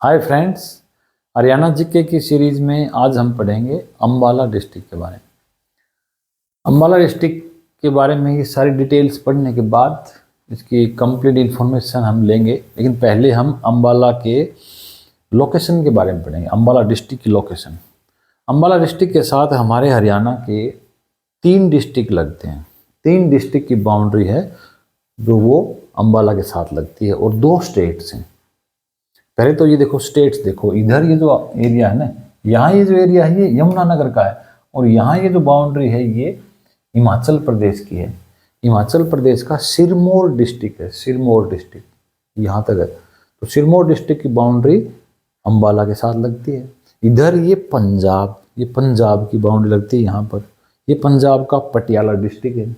Hi friends, Haryana GK की series में आज हम पढ़ेंगे अंबाला डिस्ट्रिक्ट के बारे में। अंबाला डिस्ट्रिक्ट के बारे में ये सारी डिटेल्स पढ़ने के बाद इसकी कंप्लीट इन्फॉर्मेशन हम लेंगे, लेकिन पहले हम अंबाला के लोकेशन के बारे में पढ़ेंगे। अंबाला डिस्ट्रिक्ट की लोकेशन। अंबाला डिस्ट्रिक्ट के साथ हमारे हरियाणा के 3 डिस्ट्रिक्ट लगते हैं। 3 डिस्ट्रिक्ट की बाउंड्री है जो वो अंबाला के साथ लगती है, और 2 स्टेट्स हैं। पहले तो ये देखो स्टेट्स, देखो इधर ये जो एरिया है ना, यहाँ ये जो एरिया है ये यमुनानगर का है, और यहाँ ये जो बाउंड्री है ये हिमाचल प्रदेश की है। हिमाचल प्रदेश का सिरमौर डिस्ट्रिक्ट है, सिरमौर डिस्ट्रिक्ट यहाँ तक है। तो सिरमौर डिस्ट्रिक्ट की बाउंड्री अंबाला के साथ लगती है। इधर ये पंजाब की बाउंड्री लगती है यहाँ पर। ये पंजाब का पटियाला डिस्ट्रिक्ट है,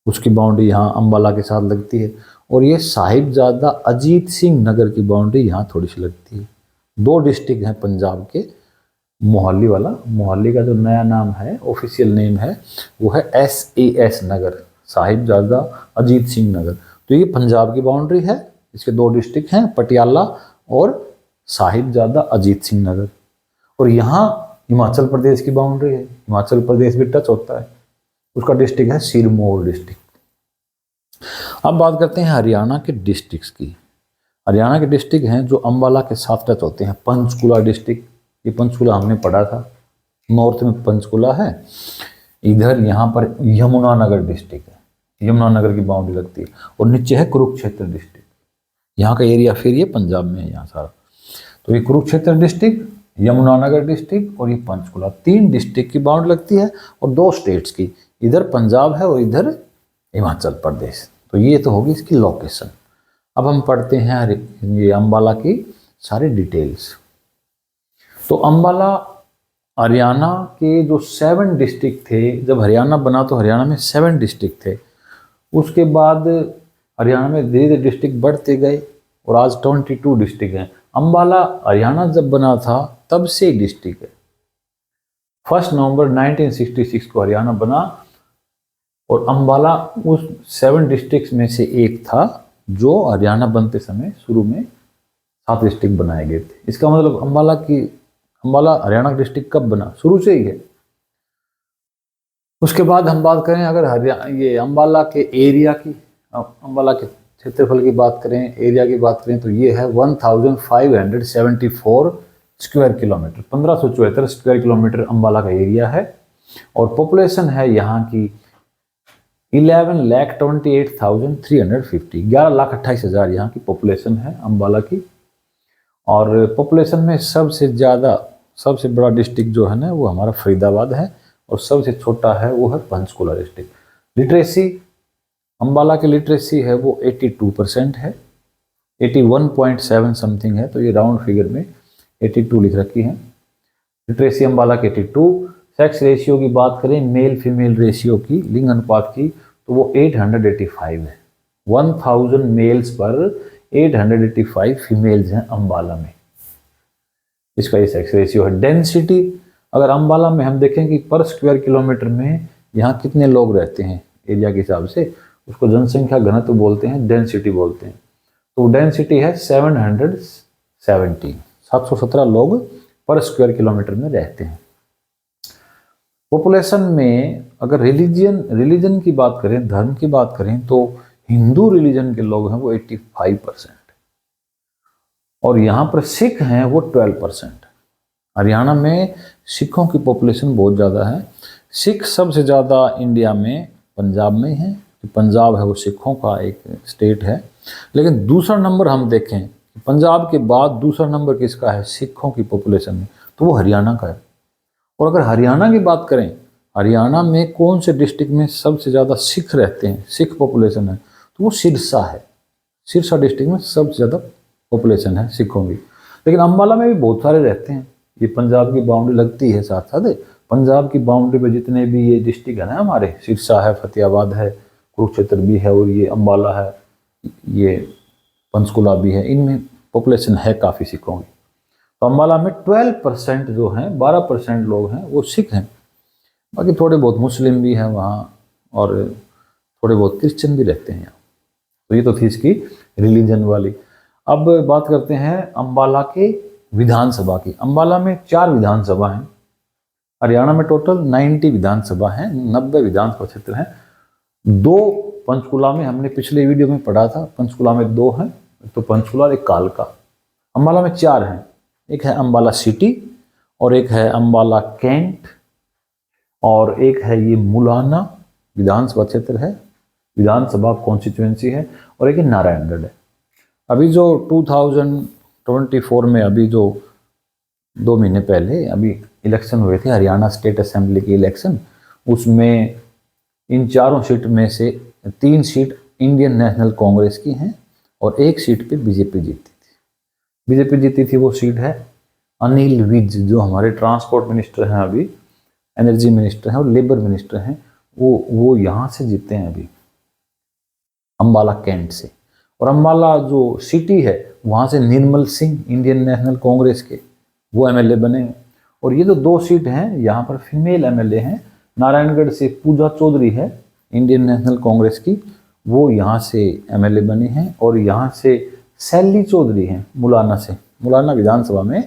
उसकी बाउंड्री यहाँ अंबाला के साथ लगती है। और ये साहिबजादा अजीत सिंह नगर की बाउंड्री यहाँ थोड़ी सी लगती है। 2 डिस्ट्रिक्ट हैं पंजाब के। मोहाली वाला, मोहाली का जो नया नाम है, ऑफिशियल नेम है, वो है SAS नगर, साहिबजादा अजीत सिंह नगर। तो ये पंजाब की बाउंड्री है। इसके 2 डिस्ट्रिक्ट हैं, पटियाला और साहिबजादा अजीत सिंह नगर। और यहाँ हिमाचल प्रदेश की बाउंड्री है, हिमाचल प्रदेश भी टच होता है, उसका डिस्ट्रिक्ट है सिरमौर डिस्ट्रिक्ट। अब बात करते हैं हरियाणा के डिस्ट्रिक्ट्स की। हरियाणा के डिस्ट्रिक्ट हैं जो अंबाला के साथ टच होते हैं। पंचकुला डिस्ट्रिक्ट, ये पंचकुला हमने पढ़ा था, नॉर्थ में पंचकुला है। इधर यहाँ पर यमुनानगर डिस्ट्रिक्ट है, यमुनानगर की बाउंड्री लगती है। और नीचे है कुरुक्षेत्र डिस्ट्रिक्ट, यहाँ का एरिया फिर ये पंजाब में है यहाँ सारा। तो ये कुरुक्षेत्र डिस्ट्रिक्ट, यमुनानगर डिस्ट्रिक्ट और ये पंचकुला, 3 डिस्ट्रिक्ट की बाउंड्री लगती है, और 2 स्टेट्स की, इधर पंजाब है और इधर हिमाचल प्रदेश। तो ये तो होगी इसकी लोकेशन। अब हम पढ़ते हैं ये अंबाला की सारी डिटेल्स। तो अंबाला हरियाणा के जो 7 डिस्ट्रिक्ट थे, जब हरियाणा बना तो हरियाणा में 7 डिस्ट्रिक्ट थे। उसके बाद हरियाणा में धीरे धीरे डिस्ट्रिक्ट बढ़ते गए और आज 22 डिस्ट्रिक्ट हैं। अंबाला हरियाणा जब बना था तब से डिस्ट्रिक्ट है। 1 नवंबर 1966 को हरियाणा बना, और अंबाला उस 7 डिस्ट्रिक्ट्स में से एक था जो हरियाणा बनते समय शुरू में 7 डिस्ट्रिक्ट बनाए गए थे। इसका मतलब अंबाला हरियाणा डिस्ट्रिक्ट कब बना, शुरू से ही है। उसके बाद हम बात करें अगर ये अंबाला के एरिया की, अंबाला के क्षेत्रफल की बात करें, एरिया की बात करें, तो ये है 1574 square kilometre, 1574 square kilometre Ambala का एरिया है। और पॉपुलेशन है यहाँ की 11,28,350, 11,28,000 यहाँ की पॉपुलेशन है अंबाला की। और पॉपुलेशन में सबसे बड़ा डिस्ट्रिक्ट जो है ना वो हमारा फरीदाबाद है, और सबसे छोटा है वो है पंचकुला डिस्ट्रिक्ट। लिटरेसी, अंबाला की लिटरेसी है वो 82% है, 81.7 समथिंग है, तो ये राउंड फिगर में 82 लिख रखी है लिटरेसी अंबाला की 82। सेक्स रेशियो की बात करें, मेल फीमेल रेशियो की, लिंग अनुपात की, तो वो 885 है। 1000 मेल्स पर 885 फीमेल्स हैं अंबाला में, इसका ये सेक्स रेशियो है। डेंसिटी, अगर अंबाला में हम देखें कि पर स्क्वायर किलोमीटर में यहाँ कितने लोग रहते हैं एरिया के हिसाब से, उसको जनसंख्या घनत्व बोलते हैं, डेंसिटी बोलते हैं। तो डेंसिटी है 717 लोग पर स्क्वायर किलोमीटर में रहते हैं। पॉपुलेशन में अगर रिलीजन की बात करें, धर्म की बात करें, तो हिंदू रिलीजन के लोग हैं वो 85%, और यहाँ पर सिख हैं वो 12%। हरियाणा में सिखों की पॉपुलेशन बहुत ज़्यादा है। सिख सबसे ज़्यादा इंडिया में पंजाब में है, पंजाब है वो सिखों का एक स्टेट है। लेकिन दूसरा नंबर हम देखें, पंजाब के बाद दूसरा नंबर किसका है सिखों की पॉपुलेशन में, तो वो हरियाणा का है। और अगर हरियाणा की बात करें, हरियाणा में कौन से डिस्ट्रिक्ट में सबसे ज़्यादा सिख रहते हैं, सिख पॉपुलेशन है, तो वो सिरसा है। सिरसा डिस्ट्रिक्ट में सबसे ज़्यादा पॉपुलेशन है सिखों की। लेकिन अंबाला में भी बहुत सारे रहते हैं। ये पंजाब की बाउंड्री लगती है, साथ साथ पंजाब की बाउंड्री पे जितने भी ये डिस्ट्रिक्ट है ना हमारे, सिरसा है, फतेहाबाद है, कुरुक्षेत्र भी है, और ये अंबाला है, ये पंचकुला भी है, इनमें पॉपुलेशन है काफ़ी सिखों की। तो अंबाला में 12% जो हैं, 12% लोग हैं वो सिख हैं। बाकी थोड़े बहुत मुस्लिम भी हैं वहाँ, और थोड़े बहुत क्रिश्चियन भी रहते हैं यहाँ। तो ये तो थी इसकी रिलीजन वाली। अब बात करते हैं अम्बाला के विधानसभा की। अम्बाला में 4 विधानसभा हैं। हरियाणा में टोटल 90 विधानसभा हैं, 90 विधानसभा क्षेत्र हैं। 2 पंचकुला में, हमने पिछले वीडियो में पढ़ा था, पंचकुला में 2 हैं, तो पंचकुला और एक कालका। अम्बाला में 4 हैं, एक है अम्बाला सिटी और एक है अम्बाला कैंट और एक है ये मुलाना विधानसभा क्षेत्र है, विधानसभा कॉन्स्टिट्यूएंसी है, और एक नारायणगढ़ है। अभी जो 2024 में अभी जो 2 महीने पहले अभी इलेक्शन हुए थे, हरियाणा स्टेट असेंबली के इलेक्शन, उसमें इन 4 सीट में से 3 सीट इंडियन नेशनल कांग्रेस की हैं और 1 सीट पे बीजेपी जीती थी। बीजेपी जीती थी, वो सीट है अनिल विज, जो हमारे ट्रांसपोर्ट मिनिस्टर हैं, अभी एनर्जी मिनिस्टर हैं और लेबर मिनिस्टर हैं, वो यहाँ से जीते हैं अभी अम्बाला कैंट से। और अम्बाला जो सिटी है वहाँ से निर्मल सिंह इंडियन नेशनल कांग्रेस के वो एमएलए बने हैं। और ये जो 2 सीट हैं यहाँ पर फीमेल एमएलए हैं। नारायणगढ़ से पूजा चौधरी है इंडियन नेशनल कांग्रेस की, वो यहाँ से एमएलए बनी हैं। और यहाँ से सैली चौधरी हैं मुलाना से, मुलाना विधानसभा में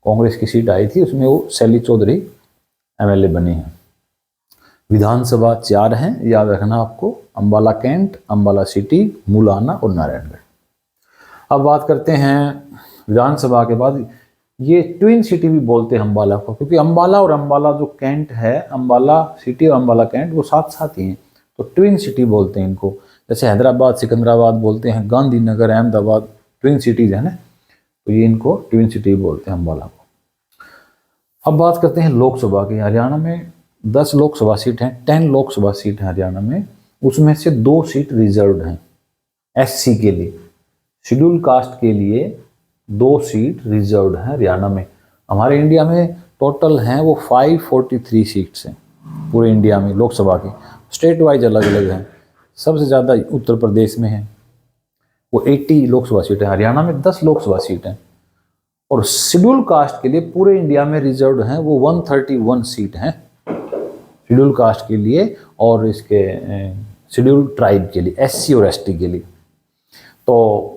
कांग्रेस की सीट आई थी, उसमें वो सैली चौधरी एमएलए बनी हैं। विधानसभा 4 हैं, याद रखना आपको, अम्बाला कैंट, अम्बाला सिटी, मुलाना और नारायणगढ़। अब बात करते हैं विधानसभा के बाद, ये ट्विन सिटी भी बोलते हैं अम्बाला को, क्योंकि अम्बाला और अम्बाला जो कैंट है, अम्बाला सिटी और अम्बाला कैंट वो साथ साथ ही हैं, तो ट्विन सिटी बोलते हैं इनको। जैसे हैदराबाद सिकंदराबाद बोलते हैं, गांधीनगर अहमदाबाद ट्विन सिटीज है ना, तो ये इनको ट्विन सिटी बोलते हैं अम्बाला को। अब बात करते हैं लोकसभा की। हरियाणा में 10 लोकसभा सीट हैं, 10 लोकसभा सीट हैं हरियाणा में, उसमें से 2 सीट रिजर्व्ड हैं एससी के लिए, शेड्यूल कास्ट के लिए 2 सीट रिजर्व्ड हैं हरियाणा में। हमारे इंडिया में टोटल हैं वो 543 सीट्स हैं पूरे इंडिया में लोकसभा की, स्टेट वाइज अलग अलग हैं। सबसे ज़्यादा उत्तर प्रदेश में है, वो 80 लोकसभा सीट है। हरियाणा में 10 लोकसभा सीट हैं। और शेड्यूल कास्ट के लिए पूरे इंडिया में रिजर्व्ड हैं वो 131 सीट हैं शेड्यूल कास्ट के लिए, और इसके शेड्यूल ट्राइब के लिए, एससी और एसटी के लिए। तो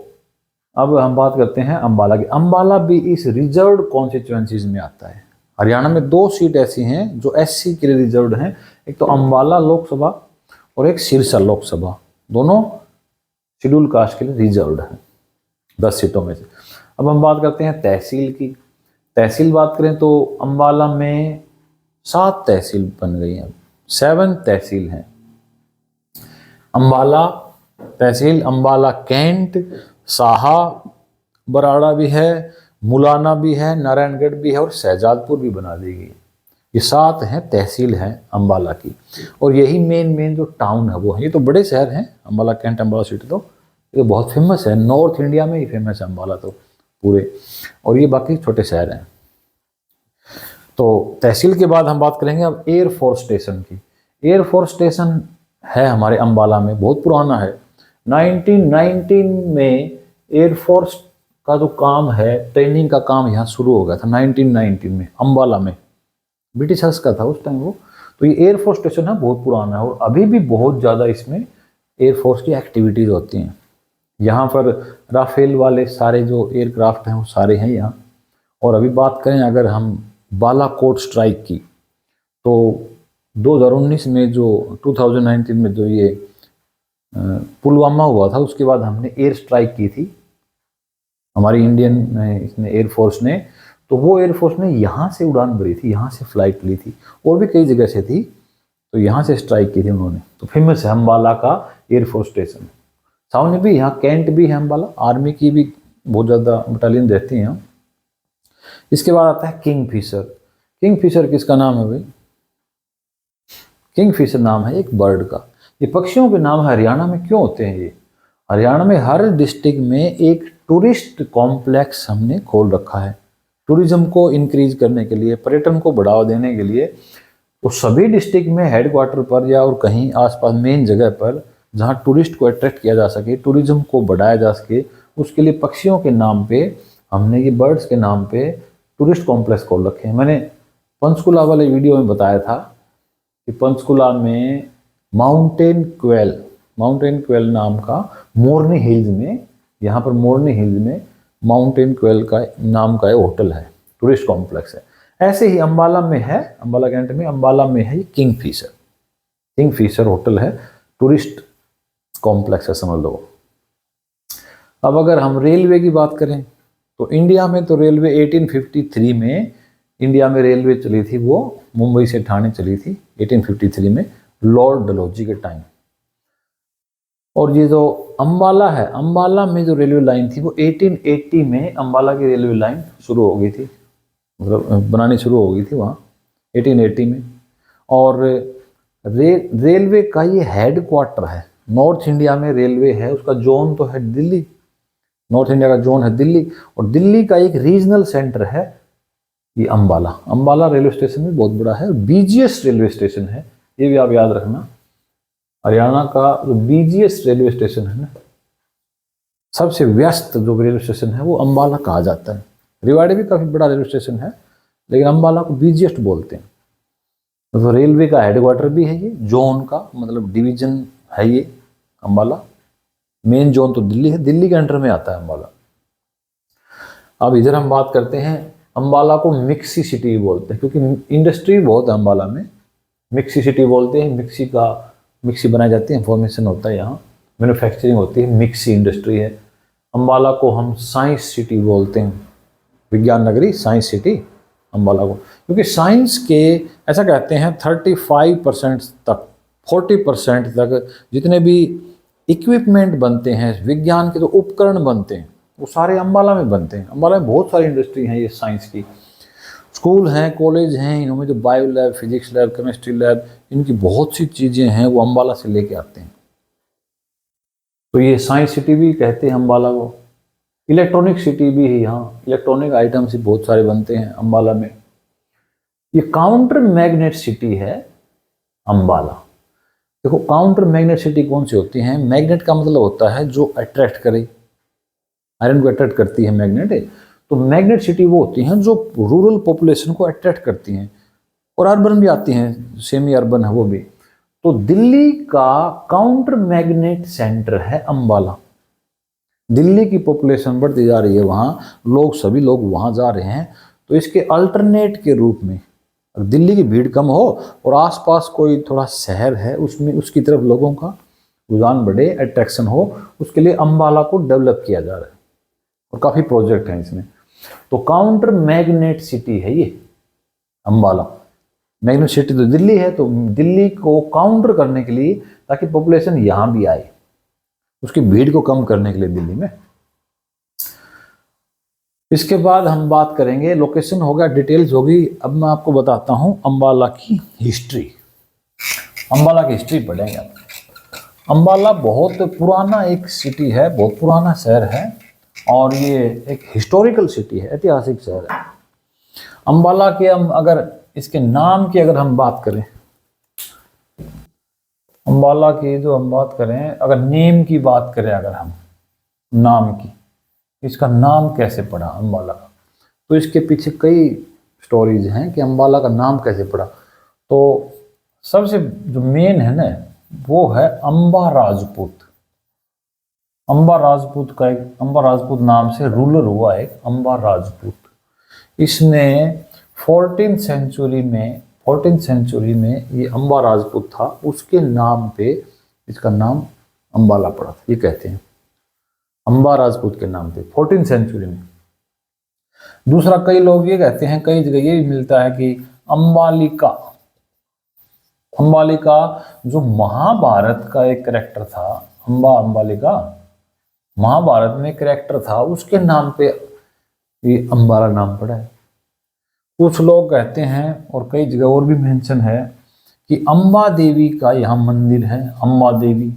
अब हम बात करते हैं अम्बाला की। अम्बाला भी इस रिजर्व्ड कॉन्स्टिट्यूएंसीज में आता है। हरियाणा में 2 सीट ऐसी हैं जो एससी के लिए रिजर्व्ड हैं, एक तो अम्बाला लोकसभा और एक सिरसा लोकसभा, दोनों शेड्यूल कास्ट के लिए रिजर्व्ड हैं 10 सीटों में से। अब हम बात करते हैं तहसील की। तहसील बात करें तो अम्बाला में 7 तहसील बन गई हैं, 7 तहसील हैं। अम्बाला तहसील, अम्बाला कैंट, साहा, बराड़ा भी है, मुलाना भी है, नारायणगढ़ भी है और शहजादपुर भी बना दी गई। ये 7 हैं तहसील हैं अम्बाला की। और यही मेन जो टाउन है वो है। ये तो बड़े शहर हैं अम्बाला कैंट, अम्बाला सिटी, तो ये बहुत फेमस है, नॉर्थ इंडिया में ही फेमस है अम्बाला तो पूरे, और ये बाकी छोटे शहर हैं। तो तहसील के बाद हम बात करेंगे अब एयरफोर्स स्टेशन की। एयरफोर्स स्टेशन है हमारे अम्बाला में, बहुत पुराना है। 1919 में एयरफोर्स का जो काम है, ट्रेनिंग का काम यहाँ शुरू हो गया था 1919 में अम्बाला में, ब्रिटिशर्स का था उस टाइम वो। तो ये एयरफोर्स स्टेशन है, बहुत पुराना है और अभी भी बहुत ज़्यादा इसमें एयरफोर्स की एक्टिविटीज़ होती हैं। यहाँ पर राफेल वाले सारे जो एयरक्राफ्ट हैं वो सारे हैं यहाँ। और अभी बात करें अगर हम बालाकोट स्ट्राइक की, तो 2019 में जो 2019 में जो ये पुलवामा हुआ था, उसके बाद हमने एयर स्ट्राइक की थी हमारी इंडियन इसने एयरफोर्स ने। तो वो एयरफोर्स ने यहाँ से उड़ान भरी थी, यहाँ से फ्लाइट ली थी, और भी कई जगह से थी, तो यहाँ से स्ट्राइक की थी उन्होंने। तो फेमस है अम्बाला का एयरफोर्स स्टेशन। सामने भी यहाँ कैंट भी है अम्बाला, आर्मी की भी बहुत ज़्यादा बटालियन रहती हैं यहाँ। इसके बाद आता है किंगफिशर। किंगफिशर किसका नाम है भाई? किंगफिशर नाम है एक बर्ड का। ये पक्षियों के नाम हरियाणा में क्यों होते हैं? ये हरियाणा में हर डिस्ट्रिक्ट में एक टूरिस्ट कॉम्प्लेक्स हमने खोल रखा है, टूरिज्म को इंक्रीज करने के लिए, पर्यटन को बढ़ावा देने के लिए। तो सभी डिस्ट्रिक्ट में हेडक्वार्टर पर या और कहीं आसपास मेन जगह पर जहाँ टूरिस्ट को अट्रैक्ट किया जा सके, टूरिज्म को बढ़ाया जा सके, उसके लिए पक्षियों के नाम पे हमने ये बर्ड्स के नाम पे टूरिस्ट कॉम्प्लेक्स खोल रखे हैं। मैंने पंचकुला वाले वीडियो में बताया था कि पंचकुला में माउंटेन क्वेल नाम का मोरनी हिल्स में यहाँ पर मोरनी हिल्स में माउंटेन क्वेल का नाम का एक होटल है, टूरिस्ट कॉम्प्लेक्स है। ऐसे ही अम्बाला में है, अम्बाला कैंट में अम्बाला में है किंगफिशर होटल है, टूरिस्ट कॉम्प्लेक्स है समझ लो। अब अगर हम रेलवे की बात करें तो इंडिया में तो रेलवे 1853 में इंडिया में रेलवे चली थी, वो मुंबई से ठाणे चली थी 1853 में लॉर्ड डलहौजी के टाइम। और ये जो अम्बाला है, अम्बाला में जो रेलवे लाइन थी वो 1880 में अम्बाला की रेलवे लाइन शुरू हो गई थी, मतलब बनानी शुरू हो गई थी वहाँ 1880 में। और रेलवे का ये हेड क्वार्टर है, नॉर्थ इंडिया में रेलवे है, उसका जोन तो है दिल्ली, नॉर्थ इंडिया का जोन है दिल्ली, और दिल्ली का एक रीजनल सेंटर है ये अम्बाला। अम्बाला रेलवे स्टेशन भी बहुत बड़ा है, बीजीएस रेलवे स्टेशन है, ये भी आप याद रखना। हरियाणा का जो बीजीएस रेलवे स्टेशन है ना, सबसे व्यस्त जो रेलवे स्टेशन है वो अम्बाला कहा जाता है। रेवाड़ी भी काफ़ी बड़ा रेलवे स्टेशन है, लेकिन अम्बाला को बीजीएस्ट बोलते हैं। तो रेलवे का हेडक्वार्टर भी है ये, जोन का मतलब डिवीजन है ये अम्बाला। मेन जोन तो दिल्ली है, दिल्ली के अंडर में आता है अम्बाला। अब इधर हम बात करते हैं, अम्बाला को मिक्सी सिटी बोलते हैं क्योंकि इंडस्ट्री बहुत है अम्बाला में, मिक्सी सिटी बोलते हैं। मिक्सी बनाई जाती है, इंफॉर्मेशन होता है यहाँ, मैन्युफैक्चरिंग होती है, मिक्सी इंडस्ट्री है। अम्बाला को हम साइंस सिटी बोलते हैं, विज्ञान नगरी, साइंस सिटी अम्बाला को, क्योंकि साइंस के ऐसा कहते हैं 35% तक 40% तक जितने भी इक्विपमेंट बनते हैं, विज्ञान के जो उपकरण बनते हैं वो सारे अम्बाला में बनते हैं। अम्बाला में बहुत सारी इंडस्ट्री हैं ये साइंस की, स्कूल हैं, कॉलेज हैं, इनमें जो bio lab, physics lab, chemistry lab, इनकी बहुत सी चीज़ें हैं वो अम्बाला से लेके आते हैं। तो ये साइंस सिटी भी कहते हैं अम्बाला को। इलेक्ट्रॉनिक सिटी भी है यहाँ, इलेक्ट्रॉनिक आइटम्स ही बहुत सारे बनते हैं अम्बाला में। ये काउंटर मैग्नेट सिटी है अम्बाला। देखो काउंटर मैग्नेट सिटी कौन सी होती हैं? मैग्नेट का मतलब होता है जो अट्रैक्ट करे, आयरन को अट्रैक्ट करती है मैग्नेट। तो मैग्नेट सिटी वो होती हैं जो रूरल पॉपुलेशन को अट्रैक्ट करती हैं, और अर्बन भी आती हैं, सेमी अर्बन है वो भी। तो दिल्ली का काउंटर मैग्नेट सेंटर है अम्बाला। दिल्ली की पॉपुलेशन बढ़ती जा रही है, वहाँ सभी लोग वहाँ जा रहे हैं, तो इसके अल्टरनेट के रूप में दिल्ली की भीड़ कम हो और आसपास कोई थोड़ा शहर है उसमें उसकी तरफ लोगों का रुझान बढ़े, अट्रैक्शन हो, उसके लिए अम्बाला को डेवलप किया जा रहा है और काफ़ी प्रोजेक्ट हैं इसमें। तो काउंटर मैग्नेट सिटी है ये अम्बाला। मैग्नेट सिटी तो दिल्ली है, तो दिल्ली को काउंटर करने के लिए, ताकि पॉपुलेशन यहाँ भी आए, उसकी भीड़ को कम करने के लिए दिल्ली में। इसके बाद हम बात करेंगे, लोकेशन हो गया, डिटेल्स होगी। अब मैं आपको बताता हूँ अम्बाला की हिस्ट्री। अम्बाला की हिस्ट्री पढ़ेंगे आप। अम्बाला बहुत पुराना एक सिटी है, बहुत पुराना शहर है, और ये एक हिस्टोरिकल सिटी है, ऐतिहासिक शहर है। अम्बाला के हम अगर इसके नाम की अगर हम बात करें, अम्बाला की जो हम बात करें, अगर नेम की बात करें, अगर हम नाम की, इसका नाम कैसे पड़ा अम्बाला का, तो इसके पीछे कई स्टोरीज हैं कि अम्बाला का नाम कैसे पड़ा। तो सबसे जो मेन है ना, वो है अम्बा राजपूत। अम्बा राजपूत का एक, अम्बा राजपूत नाम से रूलर हुआ एक अम्बा राजपूत। इसने 14th सेंचुरी में ये अम्बा राजपूत था, उसके नाम पे इसका नाम अम्बाला पड़ा था, ये कहते हैं अम्बा राजपूत के नाम पे 14th सेंचुरी में। दूसरा, कई लोग ये कहते हैं, कई जगह ये भी मिलता है कि अम्बालिका जो महाभारत का एक कैरेक्टर था, अम्बालिका महाभारत में कैरेक्टर था, उसके नाम पे ये अम्बाला नाम पड़ा है। कुछ लोग कहते हैं, और कई जगह और भी मेंशन है, कि अम्बा देवी का यहाँ मंदिर है। अम्बा देवी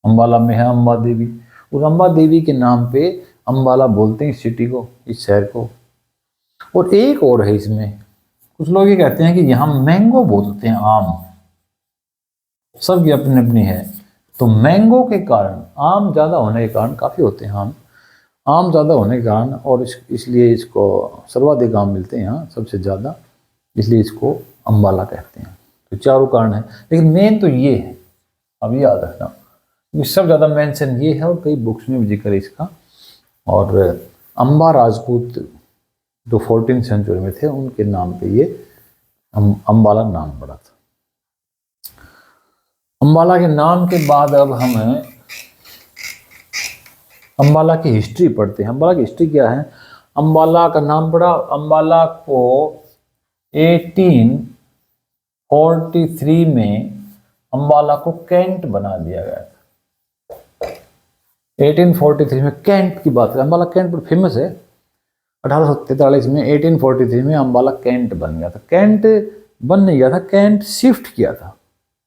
अम्बाला में है, अम्बा देवी, उस अम्बा देवी के नाम पे अम्बाला बोलते हैं इस सिटी को, इस शहर को। और एक और है इसमें, कुछ लोग ये कहते हैं कि यहाँ मैंगो बहुत होते हैं, आम, सबकी अपनी अपनी है। तो मैंगो के कारण, आम ज़्यादा होने के कारण, काफ़ी होते हैं आम ज़्यादा होने के कारण, और इसलिए इसको सर्वाधिक आम मिलते हैं यहाँ सबसे ज़्यादा, इसलिए इसको अम्बाला कहते हैं। तो चारों कारण है, लेकिन मेन तो ये है, अब याद रखना, ये सब ज़्यादा मेंशन ये है और कई बुक्स में भी जिक्र है इसका। और अंबा राजपूत जो 14वीं सेंचुरी में थे उनके नाम पे ये अंबाला नाम पड़ा था। अंबाला के नाम के बाद अब हम अंबाला की हिस्ट्री पढ़ते हैं। अंबाला की हिस्ट्री क्या है? अंबाला का नाम पड़ा, अंबाला को 1843 में अंबाला को कैंट बना दिया गया था। 1843 में कैंट की बात है, अंबाला कैंट पर फेमस है। 1843 में 1843 में अंबाला कैंट बन गया था। कैंट बन नहीं गया था, कैंट शिफ्ट किया था।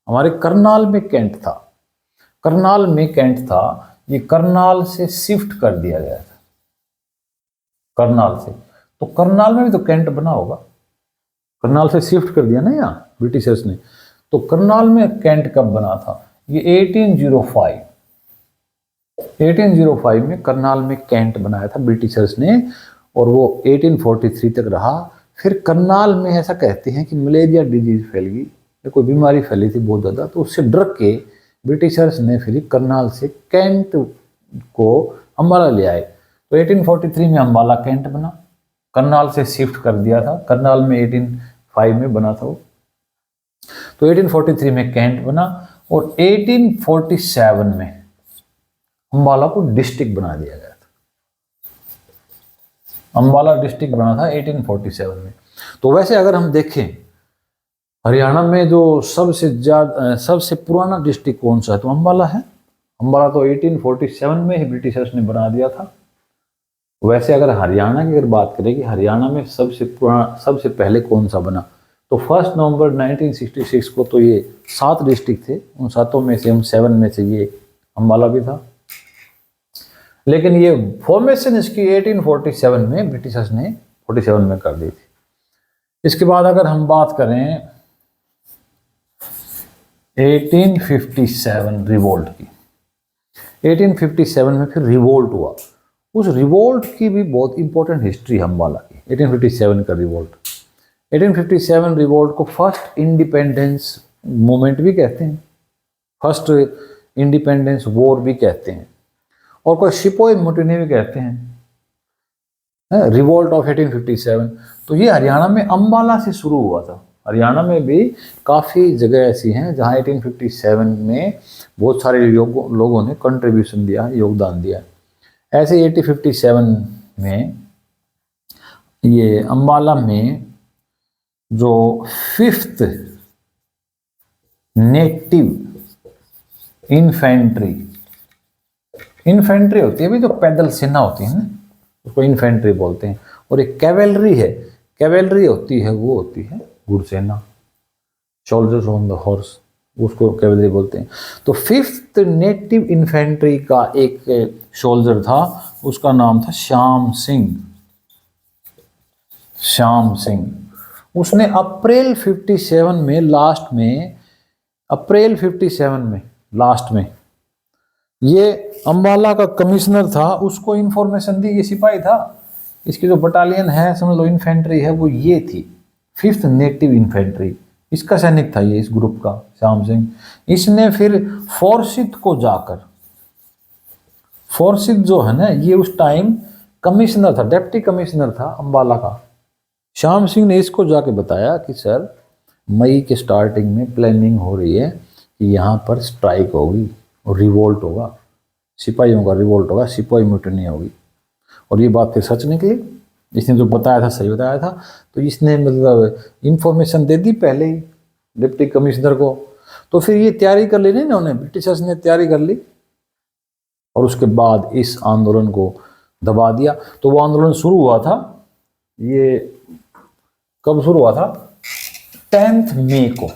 हमारे करनाल में कैंट था, करनाल में कैंट था, ये करनाल से शिफ्ट कर दिया गया था। करनाल से, तो करनाल में भी तो कैंट बना होगा, करनाल से शिफ्ट कर दिया ना यहाँ ब्रिटिशर्स ने। तो करनाल में कैंट कब बना था? ये 1805 में करनाल में कैंट बनाया था ब्रिटिशर्स ने, और वो 1843 तक रहा। फिर करनाल में ऐसा कहते हैं कि मलेरिया डिजीज फैल गई, कोई बीमारी फैली थी बहुत ज़्यादा, तो उससे डर के ब्रिटिशर्स ने फिर करनाल से कैंट को अंबाला ले आए। तो 1843 में अंबाला कैंट बना, करनाल से शिफ्ट कर दिया था। करनाल में 1805 में बना था वो, तो 1843 में कैंट बना और 1847 में अंबाला को डिस्ट्रिक्ट बना दिया गया था। अंबाला डिस्ट्रिक्ट बना था 1847 में। तो वैसे अगर हम देखें हरियाणा में जो सबसे पुराना डिस्ट्रिक्ट कौन सा है, तो अंबाला है। अंबाला तो 1847 में ही ब्रिटिशर्स ने बना दिया था। वैसे अगर हरियाणा की अगर बात करें कि हरियाणा में सबसे पहले कौन सा बना, तो 1 नवंबर 1966 को तो ये 7 डिस्ट्रिक्ट थे, उन 7 में से 7 में से ये अंबाला भी था। लेकिन ये फॉर्मेशन इसकी 1847 में ब्रिटिशर्स ने 47 में कर दी थी। इसके बाद अगर हम बात करें 1857 रिवोल्ट की, 1857 में फिर रिवोल्ट हुआ। उस रिवोल्ट की भी बहुत इंपॉर्टेंट हिस्ट्री है अम्बाला की। 1857 का रिवोल्ट, 1857 रिवोल्ट को फर्स्ट इंडिपेंडेंस मूवमेंट भी कहते हैं, फर्स्ट इंडिपेंडेंस वॉर भी कहते हैं, और कोई शिपोई मुटिनी भी कहते हैं, रिवोल्ट ऑफ 1857। तो ये हरियाणा में अम्बाला से शुरू हुआ था। हरियाणा में भी काफ़ी जगह ऐसी हैं जहाँ 1857 में बहुत सारे लोगों ने कंट्रीब्यूशन दिया, योगदान दिया। ऐसे 1857 में ये अम्बाला में जो 5th नेटिव इन्फेंट्री होती है भी, जो पैदल सेना होती है ना, उसको इन्फेंट्री बोलते हैं। और एक कैवेलरी है, कैवेलरी होती है, वो होती है घुड़सेना, सोल्जर्स ऑन द हॉर्स, उसको कैवेलरी बोलते हैं। तो 5th नेटिव इन्फेंट्री का एक सोल्जर था, उसका नाम था श्याम सिंह। उसने अप्रैल 57 में लास्ट में ये अम्बाला का कमिश्नर था, उसको इन्फॉर्मेशन दी। ये सिपाही था, इसकी जो बटालियन है समझ लो इन्फेंट्री है, वो ये थी 5th नेटिव इन्फेंट्री। इसका सैनिक था ये, इस ग्रुप का श्याम सिंह। इसने फिर फोर्सिथ जो है ना, ये उस टाइम कमिश्नर था, डिप्टी कमिश्नर था अम्बाला का। श्याम सिंह ने इसको जाके बताया कि सर मई के स्टार्टिंग में प्लानिंग हो रही है कि यहाँ पर स्ट्राइक होगी और रिवोल्ट होगा, सिपाहियों का रिवोल्ट होगा, सिपाही मुटिनी होगी। और ये बात फिर सच निकली, इसने जो बताया था सही बताया था। तो इसने मतलब इंफॉर्मेशन दे दी पहले ही डिप्टी कमिश्नर को। तो फिर ये तैयारी कर ली ना उन्होंने, ब्रिटिशर्स ने तैयारी कर ली और उसके बाद इस आंदोलन को दबा दिया। तो वो आंदोलन शुरू हुआ था, ये कब शुरू हुआ था? 10 मई को,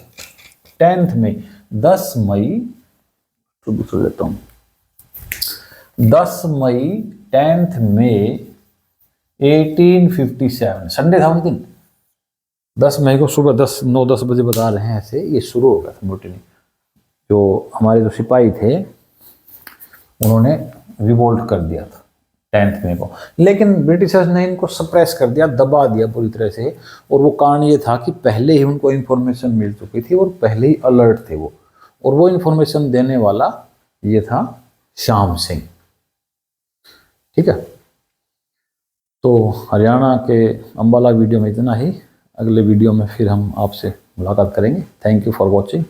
10 मई 10 मई 10 मई 10 मई 1857 संडे था उस दिन। 10 मई को सुबह 9-10 बजे बता रहे हैं ऐसे, ये शुरू हो गया था मुटिनी। जो हमारे जो सिपाही थे उन्होंने रिवोल्ट कर दिया था 10 मई को, लेकिन ब्रिटिशर्स ने इनको सप्रेस कर दिया, दबा दिया पूरी तरह से। और वो कारण ये था कि पहले ही उनको इन्फॉर्मेशन मिल चुकी थी और पहले ही अलर्ट थे वो, और वो इन्फॉर्मेशन देने वाला ये था श्याम सिंह। ठीक है, तो हरियाणा के अम्बाला वीडियो में इतना ही। अगले वीडियो में फिर हम आपसे मुलाकात करेंगे। Thank you for watching.